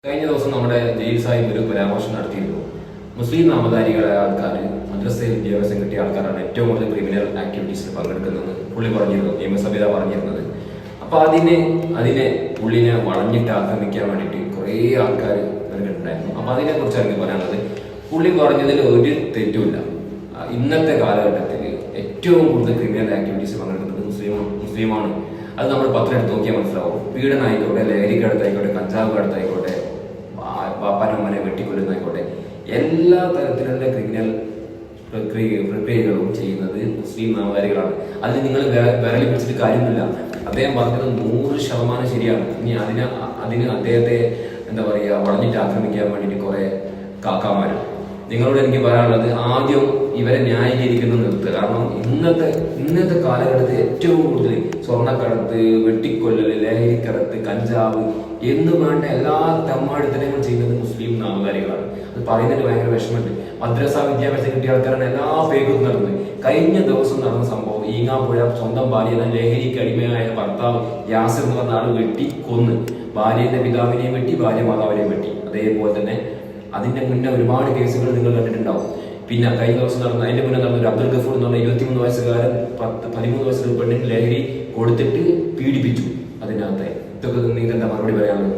കഴിഞ്ഞ ദിവസം നമ്മുടെ ജയിൽ സാഹിബ് ഒരു പരാമർശം നടത്തിയിരുന്നു. മുസ്ലിം നാമധാരികളായ ആൾക്കാർ, മദ്രസയിൽ വിദ്യാഭ്യാസം കിട്ടിയ ആൾക്കാരാണ് ഏറ്റവും കൂടുതൽ ക്രിമിനൽ ആക്ടിവിറ്റീസിൽ പങ്കെടുക്കുന്നത് പുള്ളി പറഞ്ഞിരുന്നു, നിയമസഭ പറഞ്ഞിരുന്നത്. അപ്പൊ അതിനെ പുള്ളിനെ വളഞ്ഞിട്ട് ആക്രമിക്കാൻ വേണ്ടിയിട്ട് കുറേ ആൾക്കാർ നൽകിയിട്ടുണ്ടായിരുന്നു. അപ്പൊ അതിനെ കുറിച്ച് എനിക്ക് പറയാനുള്ളത്, പുള്ളി പറഞ്ഞതിൽ ഒരു തെറ്റുമില്ല. ഇന്നത്തെ കാലഘട്ടത്തിൽ ഏറ്റവും കൂടുതൽ ക്രിമിനൽ ആക്ടിവിറ്റീസ് പങ്കെടുക്കുന്നത് മുസ്ലിമാണ്. അത് നമ്മൾ പത്രം എടുത്ത് നോക്കിയാൽ മനസ്സിലാവും. പീഡനമായിക്കോട്ടെ, ലഹരിക്കടുത്തായിക്കോട്ടെ, കഞ്ചാവ് കടത്തായിക്കോട്ടെ, വാപ്പാനമ്മനെ വെട്ടിക്കൊല്ലുന്നതായിക്കോട്ടെ, എല്ലാ തരത്തിലുള്ള ക്രിമിനൽ പ്രക്രിയകളും ചെയ്യുന്നത് മുസ്ലിം നാമധാരികളാണ്. അതിൽ നിങ്ങൾ വിരളി പിടിച്ചിട്ട് കാര്യമില്ല. അദ്ദേഹം പറഞ്ഞത് 100% ശരിയാണ്. ഇനി അതിന് അദ്ദേഹത്തെ എന്താ പറയുക, വളഞ്ഞിട്ട് ആക്രമിക്കാൻ വേണ്ടിയിട്ട് കുറെ കാക്കാമാരും. നിങ്ങളോട് എനിക്ക് പറയാനുള്ളത്, ആദ്യം ഇവരെ ന്യായീകരിക്കുന്ന നിർത്തുക. കാരണം ഇന്നത്തെ കാലഘട്ടത്തിൽ ഏറ്റവും കൂടുതൽ സ്വർണ്ണക്കടത്ത്, വെട്ടിക്കൊല്ലല്, ലഹരിക്കടത്ത്, കഞ്ചാവ് എന്ന് വേണ്ട എല്ലാ തെമ്മാടിത്തരങ്ങളും ചെയ്യുന്നത് മുസ്ലിം നാമധാരികളാണ്. അത് പറയുന്നതിന് ഭയങ്കര വിഷമമുണ്ട്. മദ്രസ വിദ്യാഭ്യാസം കിട്ടിയ ആൾക്കാരാണ് എല്ലാ ഫേക്കും നടന്നത്. കഴിഞ്ഞ ദിവസം നടന്ന സംഭവം, ഈങ്ങാപ്പുഴ സ്വന്തം ഭാര്യനെ ലഹരിക്ക് അടിമയായ ഭർത്താവ് യാസിർ എന്ന് പറഞ്ഞ ആള് വെട്ടി കൊന്ന്. ഭാര്യയുടെ പിതാവിനെയും വെട്ടി, ഭാര്യ മാതാവിനെയും വെട്ടി. അതേപോലെ തന്നെ അതിന്റെ മുന്നേ ഒരുപാട് കേസുകൾ നിങ്ങൾ കണ്ടിട്ടുണ്ടാവും. പിന്നെ കഴിഞ്ഞ ദിവസം അതിന്റെ മുന്നേ നടന്ന ഒരു അബ്ദുൽ ഗഫൂർ എന്ന് പറഞ്ഞ 23 വയസ്സുകാരൻ 13 വയസ്സുള്ള പെണ്ണിന് ലഹരി കൊടുത്തിട്ട് പീഡിപ്പിച്ചു. അതിനകത്ത് ഇതൊക്കെ നിങ്ങൾക്ക് എന്താ മറുപടി പറയാനുള്ളത്?